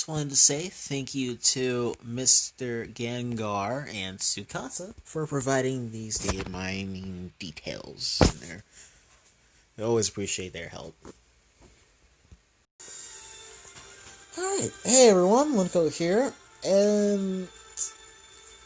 Just wanted to say thank you to Mr. Gengar and Sukasa for providing these data mining details in there. I always appreciate their help. Alright, hey everyone, Linko here, and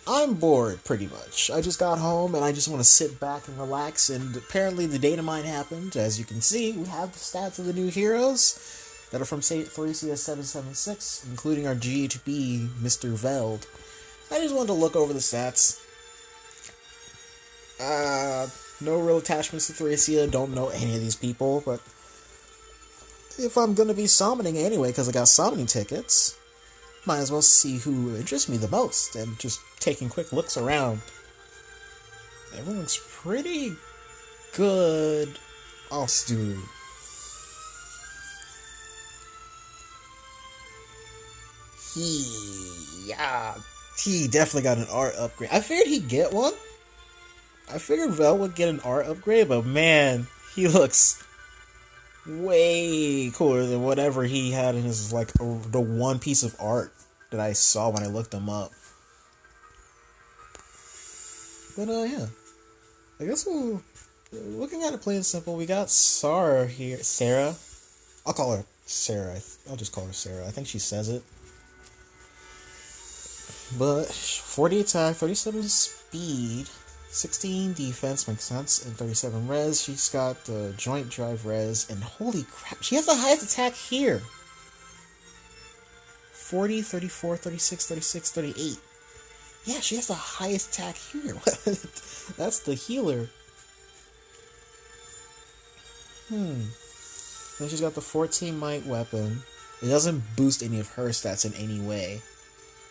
I'm bored pretty much. I just got home and I just want to sit back and relax, and apparently the data mine happened. As you can see, we have the stats of the new heroes that are from 3CS776, including our GHB, Mr. Veld. I just wanted to look over the stats. No real attachments to Thracia, don't know any of these people, but if I'm gonna be summoning anyway, because I got summoning tickets, might as well see who interests me the most, and just taking quick looks around. Everyone looks pretty good. I'll do. He definitely got an art upgrade. I figured he'd get one. I figured Vel would get an art upgrade, but man, he looks way cooler than whatever he had in his, like, the one piece of art that I saw when I looked him up. But, yeah. I guess looking at it plain and simple, we got Sarah here. Sarah? I'll call her Sarah. I'll just call her Sarah. I think she says it. But 40 attack, 37 speed, 16 defense, makes sense, and 37 res. She's got the joint drive res, and holy crap, she has the highest attack here. 40, 34, 36, 36, 38. Yeah, she has the highest attack here. That's the healer. Then she's got the 14 might weapon. It doesn't boost any of her stats in any way.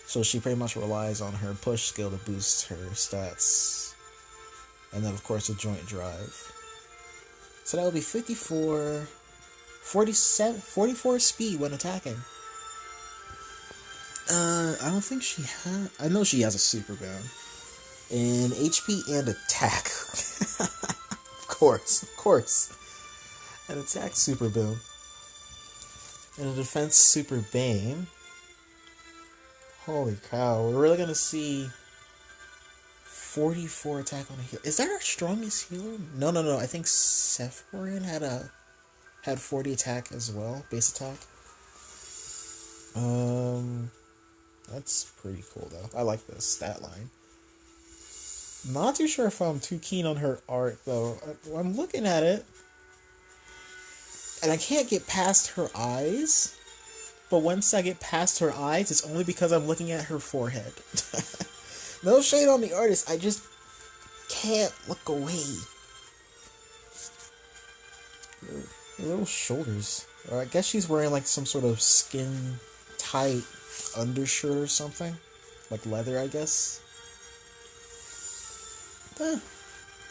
So she pretty much relies on her push skill to boost her stats. And then, of course, the joint drive. So that would be 54, 47, 44 speed when attacking. I don't think she has... I know she has a super bound. And HP and attack. Of course. An attack super boom. And a defense super bane. Holy cow, we're really gonna see 44 attack on a healer. Is that our strongest healer? No. I think Sephorian had 40 attack as well, base attack. That's pretty cool though. I like the stat line. Not too sure if I'm too keen on her art though. I'm looking at it, and I can't get past her eyes. But once I get past her eyes, it's only because I'm looking at her forehead. No shade on the artist, I just can't look away. Her little shoulders. Or I guess she's wearing like some sort of skin tight undershirt or something. Like leather, I guess.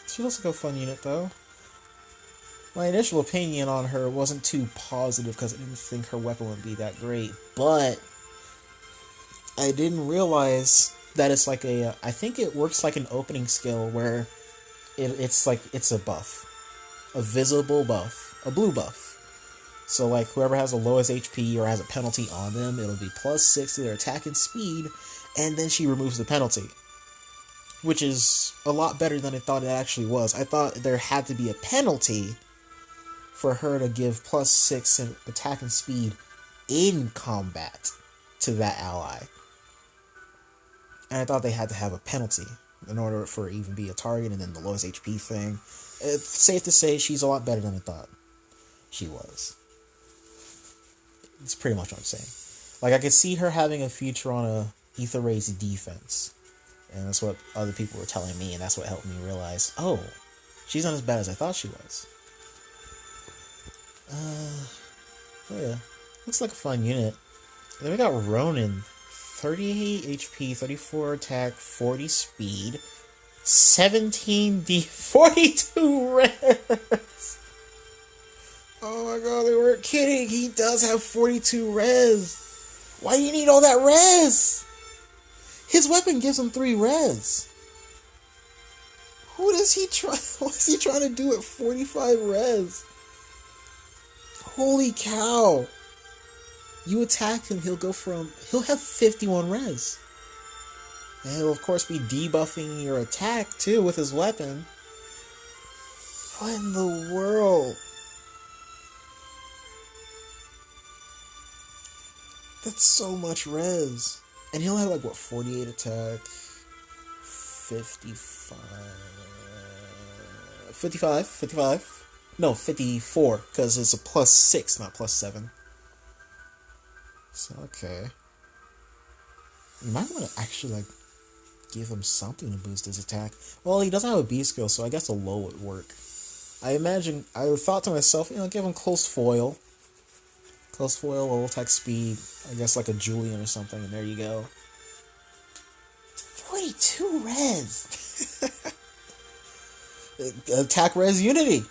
She looks like a fun unit though. My initial opinion on her wasn't too positive because I didn't think her weapon would be that great, but I didn't realize that it's like I think it works like an opening skill where it's a buff. A visible buff. A blue buff. So like whoever has the lowest HP or has a penalty on them, it'll be +6 to their attack and speed, and then she removes the penalty. Which is a lot better than I thought it actually was. I thought there had to be a penalty for her to give +6 in attack and speed in combat to that ally. And I thought they had to have a penalty in order for it to even be a target, and then the lowest HP thing. It's safe to say she's a lot better than I thought she was. That's pretty much what I'm saying. Like, I could see her having a future on a Ether Ray's defense. And that's what other people were telling me, and that's what helped me realize, oh, she's not as bad as I thought she was. Oh yeah. Looks like a fun unit. And then we got Ronin. 38 HP, 34 attack, 40 speed, 17 D, 42 res! Oh my god, they weren't kidding! He does have 42 res! Why do you need all that res? His weapon gives him 3 res. What is he trying to do at 45 res? Holy cow. You attack him, he'll have 51 res. And he'll of course be debuffing your attack too with his weapon. What in the world? That's so much res. And he'll have like what, 48 attack, 55? No, 54, because it's a +6, not +7. So, okay. You might want to actually, like, give him something to boost his attack. Well, he doesn't have a B skill, so I guess a low would work. I thought to myself, give him close foil. Close foil, low attack speed, I guess like a Julian or something, and there you go. 42 res! Attack res unity!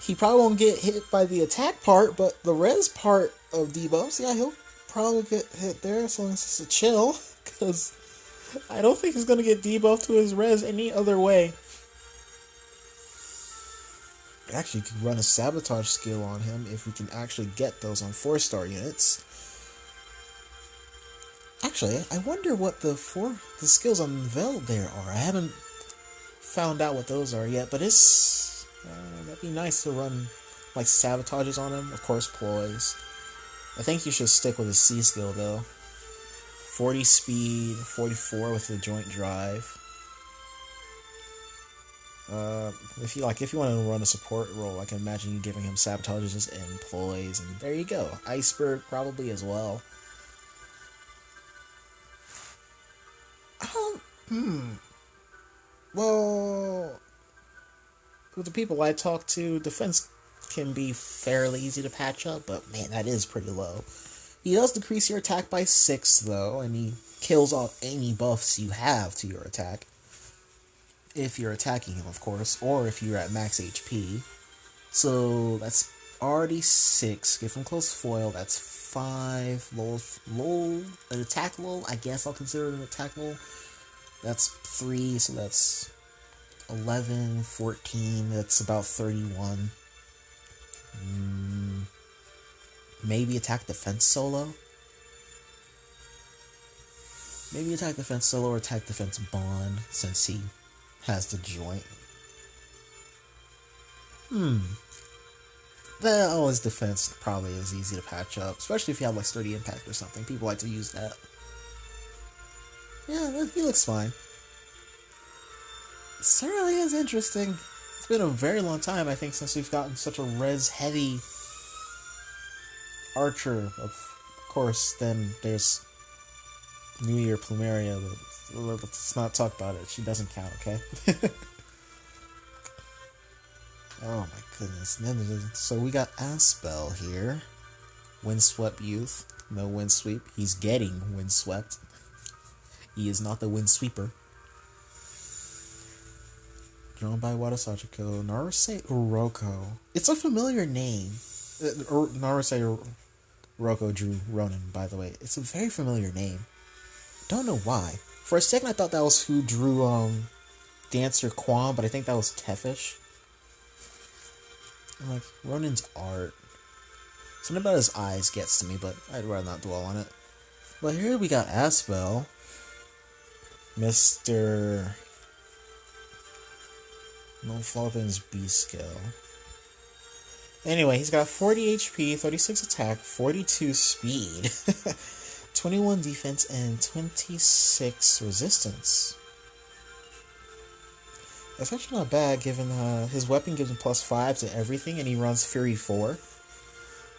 He probably won't get hit by the attack part, but the res part of debuffs, yeah, he'll probably get hit there as long as it's a chill, because I don't think he's going to get debuffed to his res any other way. Actually, you could run a sabotage skill on him if we can actually get those on 4-star units. Actually, I wonder what the skills on Vel there are. I haven't found out what those are yet, but that'd be nice to run like sabotages on him. Of course, ploys. I think you should stick with his C skill though. 40 speed, 44 with the joint drive. If you want to run a support role, I can imagine you giving him sabotages and ploys, and there you go. Iceberg probably as well. Well, with the people I talk to, defense can be fairly easy to patch up, but man, that is pretty low. He does decrease your attack by 6 though, and he kills off any buffs you have to your attack. If you're attacking him, of course, or if you're at max HP. So that's already 6. Give him close foil, that's 5. Lull, an attack lull, I guess I'll consider it an attack lull. That's 3, so that's 11, 14, that's about 31. Maybe attack defense solo? Maybe attack defense solo or attack defense bond, since he has the joint. That always defense probably is easy to patch up, especially if you have like sturdy impact or something. People like to use that. Yeah, he looks fine. It certainly is interesting. It's been a very long time, I think, since we've gotten such a res-heavy archer. Of course, then there's New Year Plumeria, but let's not talk about it. She doesn't count, okay? Oh my goodness. So we got Aspel here. Windswept Youth. No Windsweep. He's getting windswept. He is not the Windsweeper. Drawn by Wada Sachiko. Naruse Uroko. It's a familiar name. Naruse Uroko drew Ronin, by the way. It's a very familiar name. Don't know why. For a second I thought that was who drew Dancer Quan, but I think that was Tefish. I'm like, Ronin's art. Something about his eyes gets to me, but I'd rather not dwell on it. But here we got Aspel. Mr. Monfalcon's B skill. Anyway, he's got 40 HP, 36 attack, 42 speed, 21 defense, and 26 resistance. That's actually not bad, given his weapon gives him +5 to everything, and he runs Fury 4.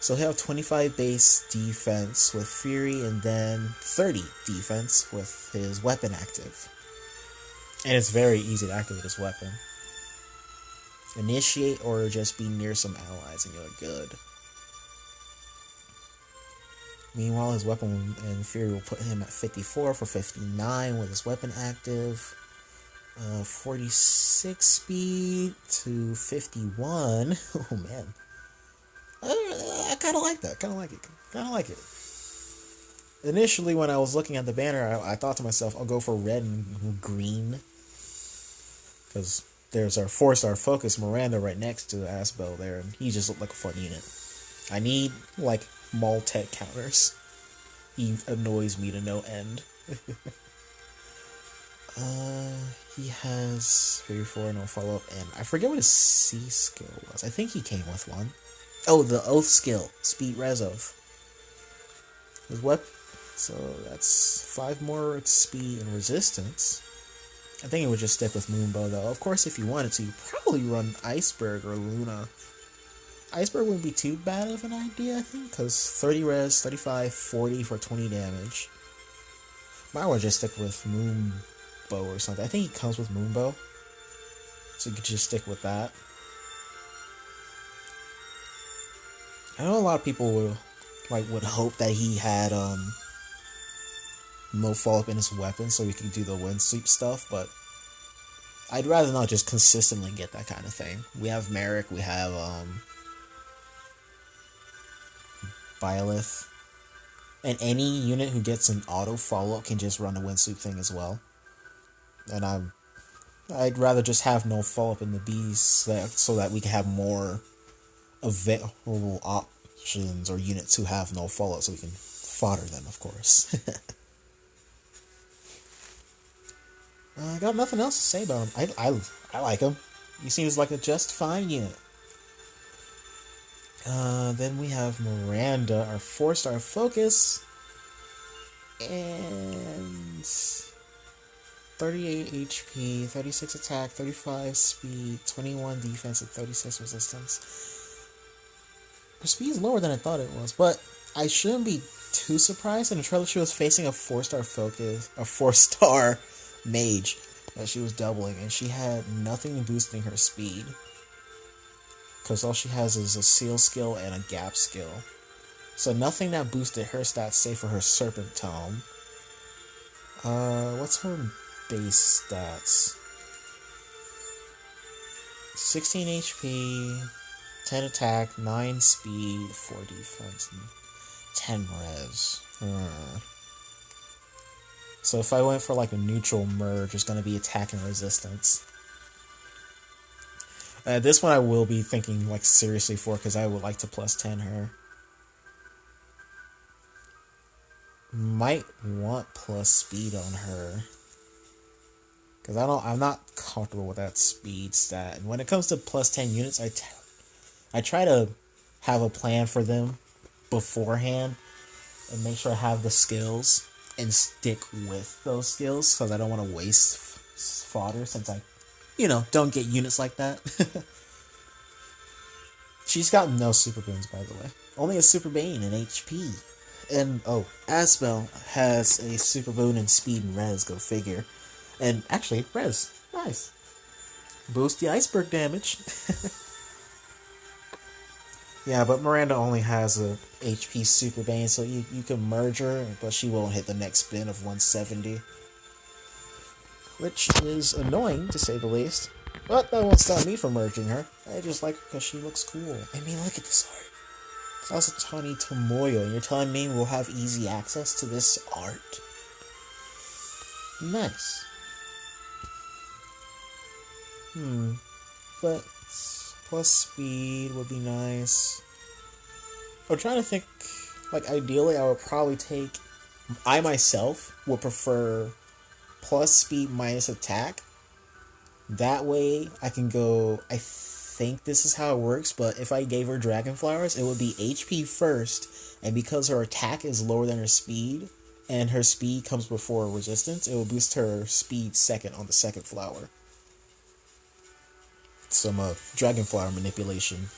So he'll have 25 base defense with Fury, and then 30 defense with his weapon active. And it's very easy to activate his weapon. Initiate or just be near some allies and you're good. Meanwhile, his weapon and Fury will put him at 54 for 59 with his weapon active. 46 speed to 51. Oh man. I kind of like that. Kind of like it. Initially, when I was looking at the banner, I thought to myself, I'll go for red and green. Because there's our 4-star focus Miranda right next to Aspel there, and he just looked like a fun unit. I need, like, Maltech counters. He annoys me to no end. He has Fury 4, no follow-up, and I forget what his C skill was. I think he came with one. Oh, the Oath skill. Speed Res Oath. His weapon. So that's 5 more speed and resistance. I think it would just stick with Moonbow, though. Of course, if you wanted to, you'd probably run Iceberg or Luna. Iceberg wouldn't be too bad of an idea, I think, because 30 res, 35, 40 for 20 damage. Might want to just stick with Moonbow or something. I think he comes with Moonbow, so you could just stick with that. I know a lot of people would hope that he had no follow-up in his weapon so we can do the wind sweep stuff, but I'd rather not just consistently get that kind of thing. We have Merrick, we have Byleth, and any unit who gets an auto follow-up can just run the wind sweep thing as well. And I'd rather just have no follow-up in the beast so that we can have more available options or units who have no follow-up so we can fodder them, of course. I got nothing else to say about him. I like him. He seems like a just fine unit. Then we have Miranda, our 4-star focus. And 38 HP, 36 attack, 35 speed, 21 defense, and 36 resistance. Her speed is lower than I thought it was, but I shouldn't be too surprised. In the trailer, she was facing a 4-star focus, a 4-star mage that she was doubling, and she had nothing boosting her speed. Because all she has is a seal skill and a gap skill. So nothing that boosted her stats save for her Serpent Tome. What's her base stats? 16 HP, 10 attack, 9 speed, 4 defense, and 10 res. So if I went for like a neutral merge, it's going to be attack and resistance. This one I will be thinking like seriously for, because I would like to plus 10 her. Might want plus speed on her, because I'm not comfortable with that speed stat. And when it comes to plus 10 units, I try to have a plan for them beforehand and make sure I have the skills and stick with those skills, because I don't want to waste fodder since I don't get units like that. She's got no super boons, by the way. Only a super bane in HP. And, Asbel has a super boon in speed and res, go figure. And, actually, res. Nice. Boost the iceberg damage. Yeah, but Miranda only has a HP super bane, so you can merge her, but she won't hit the next spin of 170. Which is annoying, to say the least. But that won't stop me from merging her. I just like her because she looks cool. I mean, look at this art. It's Asatani Tomoyo, and you're telling me we'll have easy access to this art? Nice. But plus speed would be nice. I'm trying to think, like, ideally I would probably take... I myself would prefer plus speed minus attack. That way I can go... I think this is how it works, but if I gave her Dragon Flowers, it would be HP first, and because her attack is lower than her speed, and her speed comes before resistance, it will boost her speed second on the second flower. Some Dragon Flower manipulation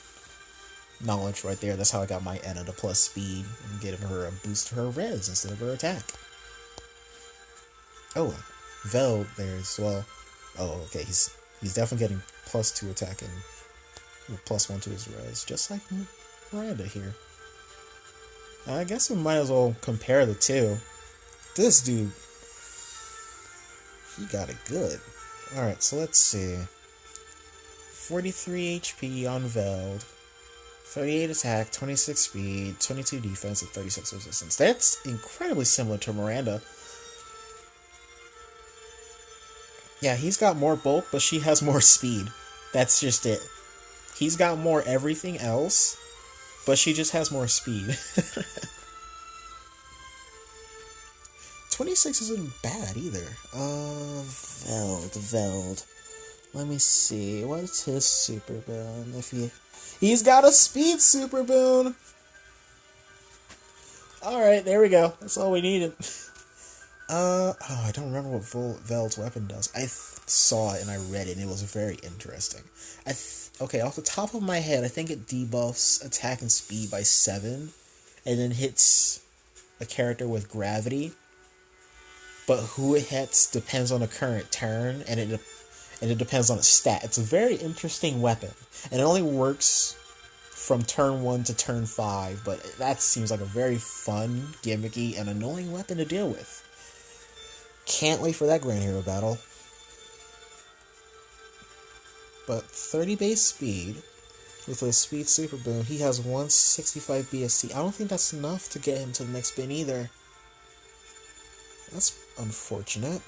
knowledge right there. That's how I got my Enna to plus speed, and giving her a boost to her res instead of her attack. Oh, Vel there as well. Oh, okay, he's definitely getting plus 2 attack and plus 1 to his res, just like Miranda here. I guess we might as well compare the two. This dude, he got it good. Alright, so let's see. 43 HP on Veld, 38 attack, 26 speed, 22 defense, and 36 resistance. That's incredibly similar to Miranda. Yeah, he's got more bulk, but she has more speed. That's just it. He's got more everything else, But she just has more speed. 26 isn't bad either. Veld. Let me see. What's his super boon? He's got a speed super boon. Alright, there we go. That's all we needed. I don't remember what Veld's weapon does. I saw it and I read it and it was very interesting. Okay, off the top of my head, I think it debuffs attack and speed by 7 and then hits a character with gravity. But who it hits depends on the current turn and it depends on its stat. It's a very interesting weapon and it only works from turn 1 to turn 5, but that seems like a very fun, gimmicky, and annoying weapon to deal with. Can't wait for that Grand Hero battle. But 30 base speed, with a speed super boom, he has 165 BST. I don't think that's enough to get him to the next bin either. That's unfortunate.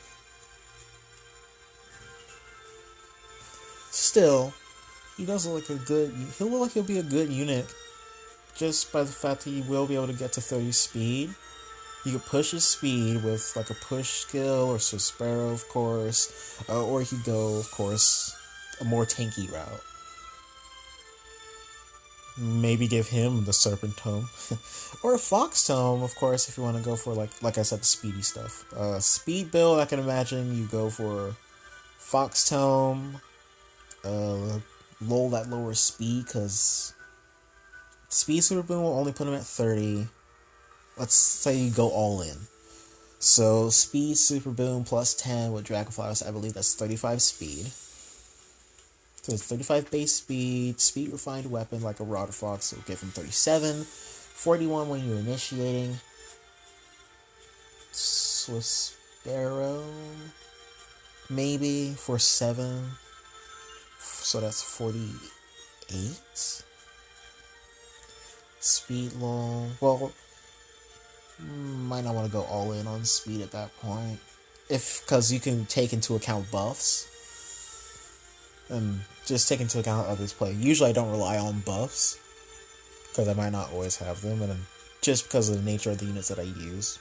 Still, he does look like he'll look like he'll be a good unit just by the fact that he will be able to get to 30 speed. You could push his speed with like a push skill or Sparrow, of course, or he could go, of course, a more tanky route. Maybe give him the Serpent Tome. Or a Fox Tome, of course, if you want to go for, like I said, the speedy stuff. Speed build, I can imagine you go for Fox Tome, lull that lower speed, because Speed Super Boom will only put him at 30. Let's say you go all in. So, Speed Super Boom plus 10 with Dragonfly, I believe that's 35 speed. So it's 35 base speed, speed refined weapon like a Rod Fox, so give him 37. 41 when you're initiating. Swiss Sparrow, maybe, for 7. So that's 48. Speed long. Well, might not want to go all in on speed at that point. Because you can take into account buffs. And just take into account how others play. Usually I don't rely on buffs, because I might not always have them, and just because of the nature of the units that I use.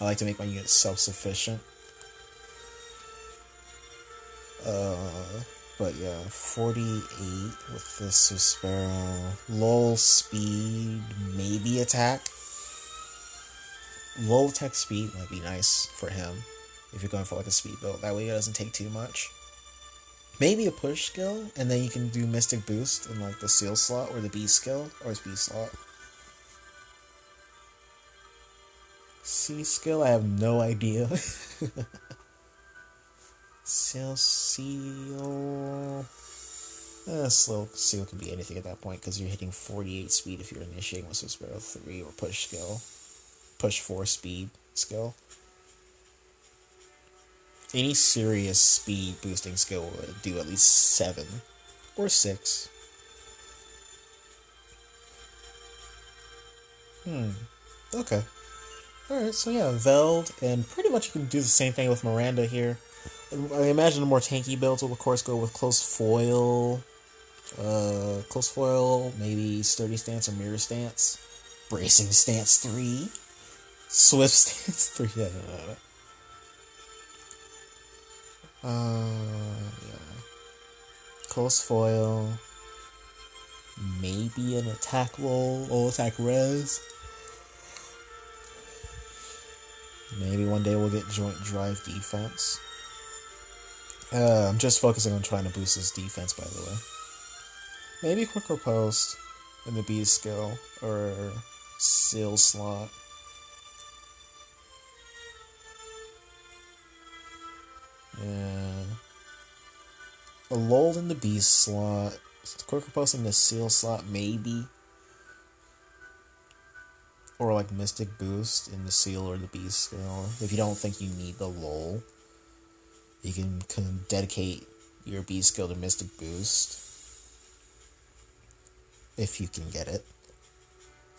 I like to make my units self-sufficient. But yeah, 48 with this Sparrow. Lull speed, maybe attack. Lull attack speed might be nice for him, if you're going for like a speed build. That way it doesn't take too much. Maybe a push skill, and then you can do Mystic Boost in like the Seal slot, or the B skill, or his B slot. C skill, I have no idea. Seal. Slow Seal can be anything at that point, because you're hitting 48 speed if you're initiating with Sparrow 3, or push skill. Push 4 speed skill. Any serious speed boosting skill would do at least 7 or 6. Okay. Alright, so yeah, Veld, and pretty much you can do the same thing with Miranda here. I imagine the more tanky builds will of course go with Close Foil, maybe Sturdy Stance or Mirror Stance, Bracing Stance 3, Swift Stance 3, yeah. Close Foil, maybe an attack roll, or attack res. Maybe one day we'll get Joint Drive Defense. I'm just focusing on trying to boost his defense, by the way. Maybe Quick Riposte in the B skill, or Seal slot. Yeah. A lull in the B slot. Quick Riposte in the Seal slot, maybe. Or like Mystic Boost in the Seal or the B skill. If you don't think you need the lull, you can dedicate your B skill to Mystic Boost, if you can get it.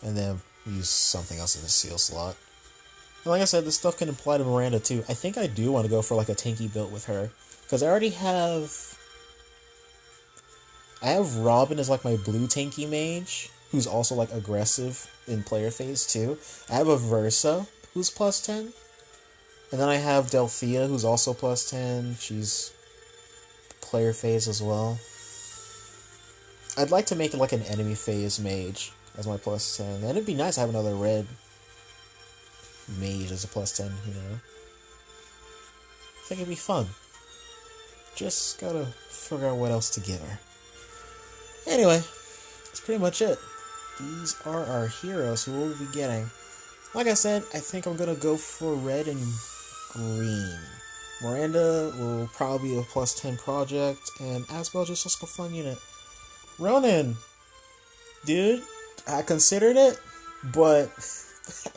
And then use something else in the Seal slot. And like I said, this stuff can apply to Miranda too. I think I do want to go for like a tanky build with her, because I already have I have Robin as like my blue tanky mage, who's also like aggressive in player phase too. I have a Versa, who's plus 10. And then I have Delphia, who's also plus 10. She's player phase as well. I'd like to make it like an enemy phase mage as my plus 10. And it'd be nice to have another red mage as a plus 10, you know. I think it'd be fun. Just gotta figure out what else to give her. Anyway, that's pretty much it. These are our heroes who we'll be getting. Like I said, I think I'm gonna go for red and green. Miranda will probably be a plus 10 project, and Asbel just looks like a fun unit. Ronan, dude, I considered it, but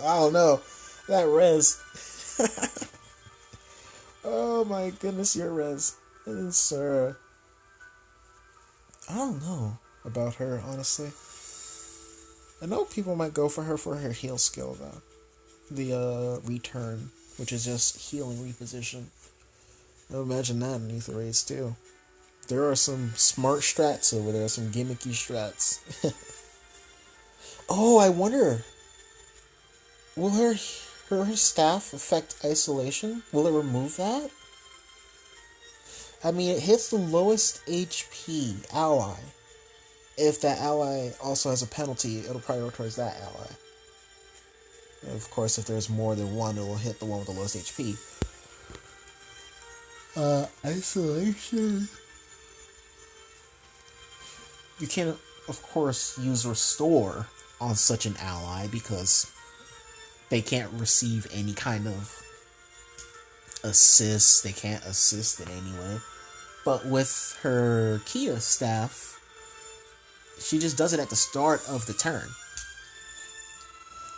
I don't know. That res. Oh my goodness, your res. Sir. I don't know about her, honestly. I know people might go for her heal skill, though. The return, which is just healing reposition. I imagine that in Aether Raids, too. There are some smart strats over there, some gimmicky strats. Oh, I wonder, will her staff affect isolation? Will it remove that? I mean, it hits the lowest HP ally. If that ally also has a penalty, it'll prioritize that ally. And of course, if there's more than one, it'll hit the one with the lowest HP. Isolation. You can't, of course, use Restore on such an ally because they can't receive any kind of assist. They can't assist in any way. But with her Kia staff, she just does it at the start of the turn.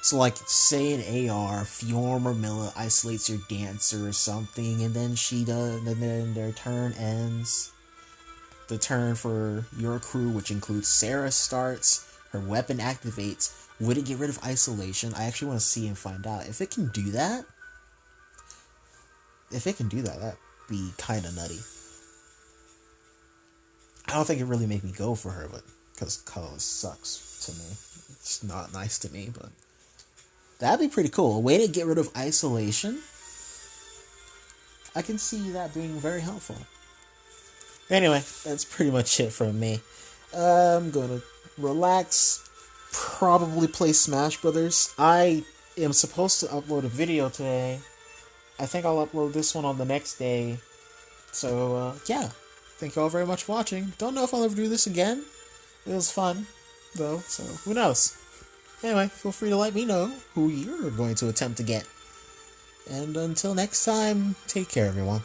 So, like, say an AR, Fjorm or Milla isolates your Dancer or something, and then she does, and then their turn ends. The turn for your crew, which includes Sarah, starts. Her weapon activates. Would it get rid of isolation? I actually want to see and find out. If it can do that, that'd be kind of nutty. I don't think it really made me go for her, but because color sucks to me. It's not nice to me, but that'd be pretty cool. A way to get rid of isolation. I can see that being very helpful. Anyway, that's pretty much it from me. I'm gonna relax, probably play Smash Brothers. I am supposed to upload a video today. I think I'll upload this one on the next day. So, yeah. Thank you all very much for watching. Don't know if I'll ever do this again. It was fun, though, so who knows. Anyway, feel free to let me know who you're going to attempt to get. And until next time, take care, everyone.